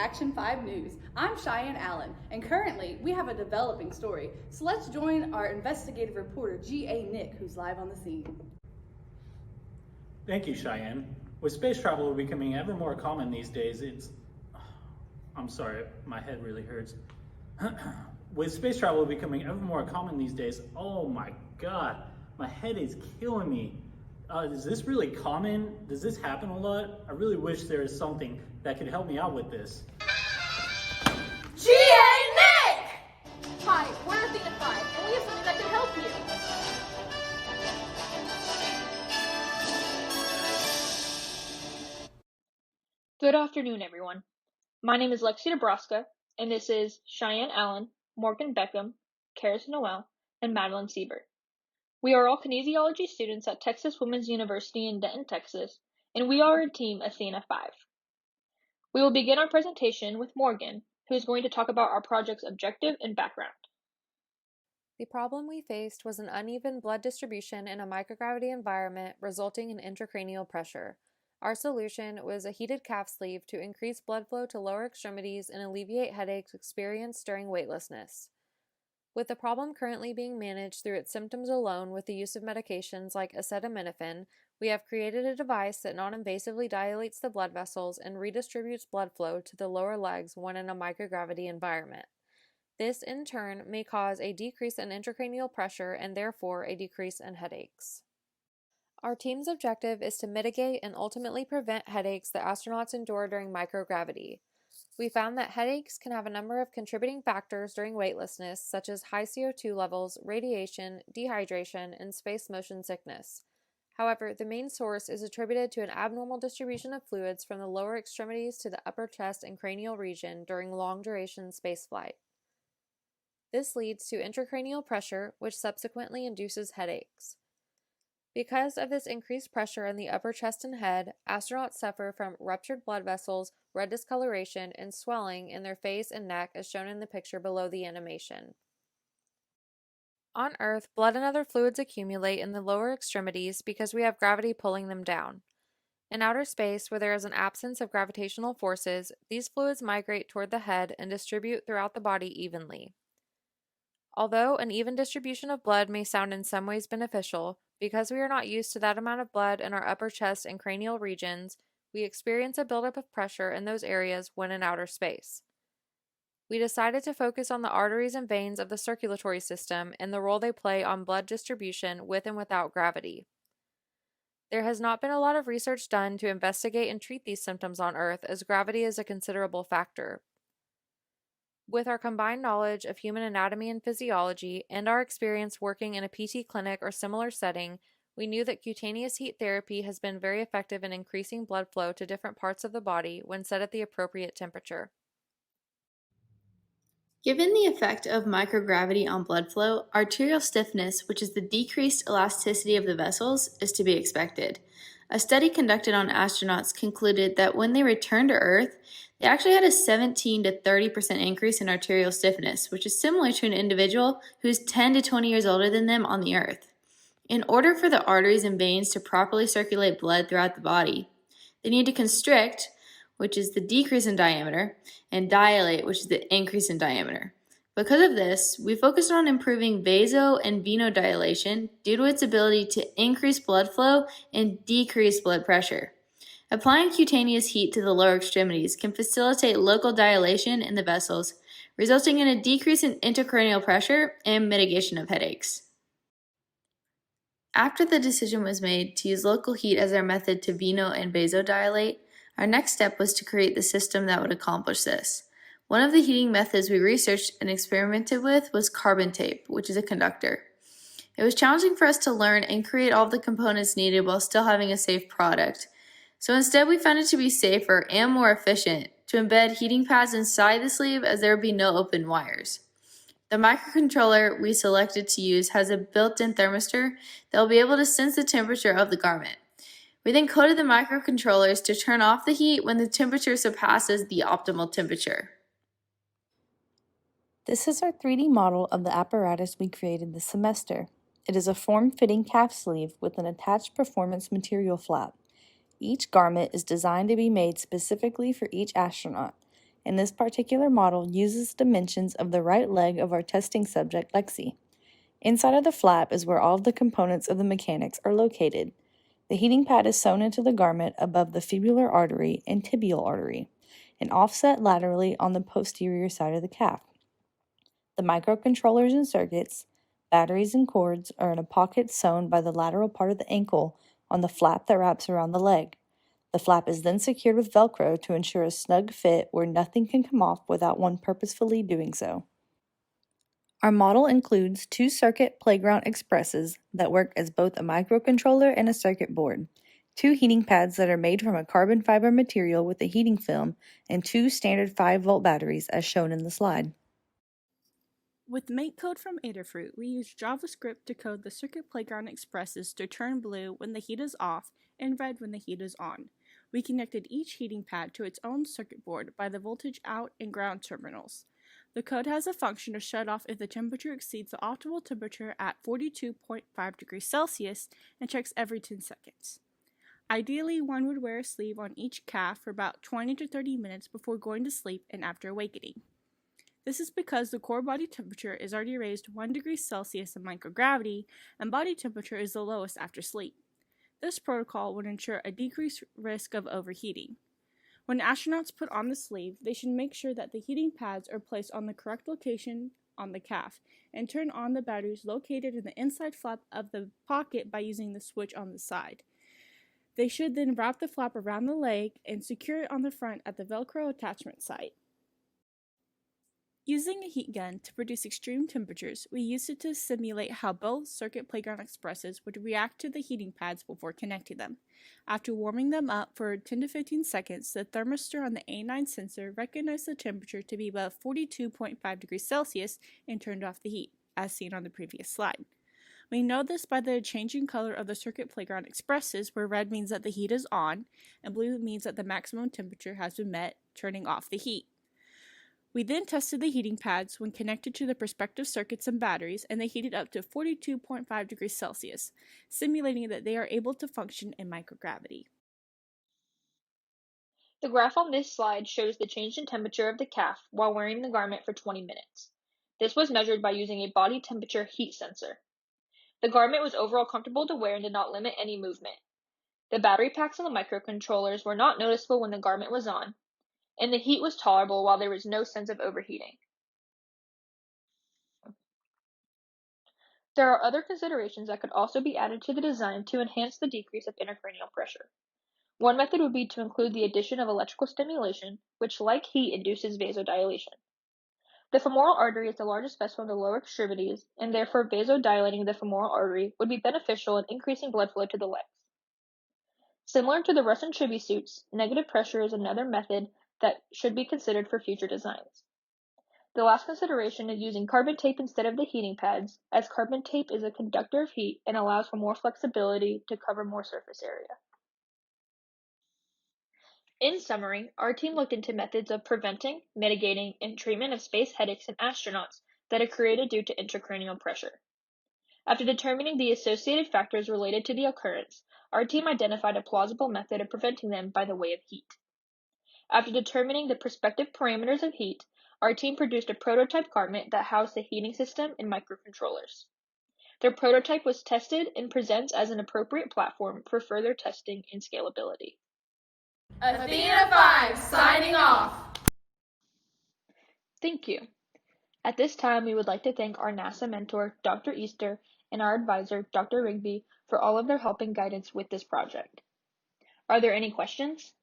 Action 5 News. I'm Cheyenne Allen, and currently we have a developing story. So let's join our investigative reporter, G.A. Nick, who's live on the scene. Thank you, Cheyenne. With space travel becoming ever more common these days, I'm sorry, my head really hurts. With space travel becoming ever more common these days, oh my God, my head is killing me. Is this really common? Does this happen a lot? I really wish there was something that could help me out with this. G.A. Nick! Hi, we're Athena 5, and we have something that can help you. Good afternoon, everyone. My name is Lexi Nebraska, and this is Cheyenne Allen, Morgan Beckham, Karis Noel, and Madeline Siebert. We are all kinesiology students at Texas Women's University in Denton, Texas, and we are a team Athena 5. We will begin our presentation with Morgan, who is going to talk about our project's objective and background. The problem we faced was an uneven blood distribution in a microgravity environment resulting in intracranial pressure. Our solution was a heated calf sleeve to increase blood flow to lower extremities and alleviate headaches experienced during weightlessness. With the problem currently being managed through its symptoms alone with the use of medications like acetaminophen, we have created a device that non-invasively dilates the blood vessels and redistributes blood flow to the lower legs when in a microgravity environment. This, in turn, may cause a decrease in intracranial pressure and therefore a decrease in headaches. Our team's objective is to mitigate and ultimately prevent headaches that astronauts endure during microgravity. We found that headaches can have a number of contributing factors during weightlessness, such as high CO2 levels, radiation, dehydration, and space motion sickness. However, the main source is attributed to an abnormal distribution of fluids from the lower extremities to the upper chest and cranial region during long-duration spaceflight. This leads to intracranial pressure, which subsequently induces headaches. Because of this increased pressure in the upper chest and head, astronauts suffer from ruptured blood vessels, red discoloration, and swelling in their face and neck as shown in the picture below the animation. On Earth, blood and other fluids accumulate in the lower extremities because we have gravity pulling them down. In outer space, where there is an absence of gravitational forces, these fluids migrate toward the head and distribute throughout the body evenly. Although an even distribution of blood may sound in some ways beneficial, because we are not used to that amount of blood in our upper chest and cranial regions, we experience a buildup of pressure in those areas when in outer space. We decided to focus on the arteries and veins of the circulatory system and the role they play on blood distribution with and without gravity. There has not been a lot of research done to investigate and treat these symptoms on Earth, as gravity is a considerable factor. With our combined knowledge of human anatomy and physiology and our experience working in a PT clinic or similar setting, we knew that cutaneous heat therapy has been very effective in increasing blood flow to different parts of the body when set at the appropriate temperature. Given the effect of microgravity on blood flow, arterial stiffness, which is the decreased elasticity of the vessels, is to be expected. A study conducted on astronauts concluded that when they returned to Earth, they actually had a 17 to 30% increase in arterial stiffness, which is similar to an individual who's 10 to 20 years older than them on the Earth. In order for the arteries and veins to properly circulate blood throughout the body, they need to constrict, which is the decrease in diameter, and dilate, which is the increase in diameter. Because of this, we focused on improving vaso and venodilation due to its ability to increase blood flow and decrease blood pressure. Applying cutaneous heat to the lower extremities can facilitate local dilation in the vessels, resulting in a decrease in intracranial pressure and mitigation of headaches. After the decision was made to use local heat as our method to veno and vasodilate, our next step was to create the system that would accomplish this. One of the heating methods we researched and experimented with was carbon tape, which is a conductor. It was challenging for us to learn and create all the components needed while still having a safe product. So instead, we found it to be safer and more efficient to embed heating pads inside the sleeve, as there would be no open wires. The microcontroller we selected to use has a built-in thermistor that will be able to sense the temperature of the garment. We then coded the microcontrollers to turn off the heat when the temperature surpasses the optimal temperature. This is our 3D model of the apparatus we created this semester. It is a form-fitting calf sleeve with an attached performance material flap. Each garment is designed to be made specifically for each astronaut, in this particular model uses dimensions of the right leg of our testing subject, Lexi. Inside of the flap is where all of the components of the mechanics are located. The heating pad is sewn into the garment above the fibular artery and tibial artery, and offset laterally on the posterior side of the calf. The microcontrollers and circuits, batteries and cords are in a pocket sewn by the lateral part of the ankle on the flap that wraps around the leg. The flap is then secured with Velcro to ensure a snug fit where nothing can come off without one purposefully doing so. Our model includes 2 circuit playground expresses that work as both a microcontroller and a circuit board, 2 heating pads that are made from a carbon fiber material with a heating film, and 2 standard 5-volt batteries as shown in the slide. With make code from Adafruit, we use JavaScript to code the circuit playground expresses to turn blue when the heat is off and red when the heat is on. We connected each heating pad to its own circuit board by the voltage out and ground terminals. The code has a function to shut off if the temperature exceeds the optimal temperature at 42.5 degrees Celsius and checks every 10 seconds. Ideally, one would wear a sleeve on each calf for about 20 to 30 minutes before going to sleep and after awakening. This is because the core body temperature is already raised 1 degree Celsius in microgravity, and body temperature is the lowest after sleep. This protocol would ensure a decreased risk of overheating. When astronauts put on the sleeve, they should make sure that the heating pads are placed on the correct location on the calf, and turn on the batteries located in the inside flap of the pocket by using the switch on the side. They should then wrap the flap around the leg and secure it on the front at the Velcro attachment site. Using a heat gun to produce extreme temperatures, we used it to simulate how both circuit playground expresses would react to the heating pads before connecting them. After warming them up for 10 to 15 seconds, the thermistor on the A9 sensor recognized the temperature to be above 42.5 degrees Celsius and turned off the heat, as seen on the previous slide. We know this by the changing color of the circuit playground expresses, where red means that the heat is on, and blue means that the maximum temperature has been met, turning off the heat. We then tested the heating pads when connected to the prospective circuits and batteries, and they heated up to 42.5 degrees Celsius, simulating that they are able to function in microgravity. The graph on this slide shows the change in temperature of the calf while wearing the garment for 20 minutes. This was measured by using a body temperature heat sensor. The garment was overall comfortable to wear and did not limit any movement. The battery packs on the microcontrollers were not noticeable when the garment was on, and the heat was tolerable while there was no sense of overheating. There are other considerations that could also be added to the design to enhance the decrease of intracranial pressure. One method would be to include the addition of electrical stimulation, which, like heat, induces vasodilation. The femoral artery is the largest vessel in the lower extremities, and therefore vasodilating the femoral artery would be beneficial in increasing blood flow to the legs. Similar to the Russian tribute suits, negative pressure is another method that should be considered for future designs. The last consideration is using carbon tape instead of the heating pads, as carbon tape is a conductor of heat and allows for more flexibility to cover more surface area. In summary, our team looked into methods of preventing, mitigating, and treatment of space headaches in astronauts that are created due to intracranial pressure. After determining the associated factors related to the occurrence, our team identified a plausible method of preventing them by the way of heat. After determining the prospective parameters of heat, our team produced a prototype garment that housed the heating system and microcontrollers. Their prototype was tested and presents as an appropriate platform for further testing and scalability. Athena 5, signing off. Thank you. At this time, we would like to thank our NASA mentor, Dr. Easter, and our advisor, Dr. Rigby, for all of their help and guidance with this project. Are there any questions?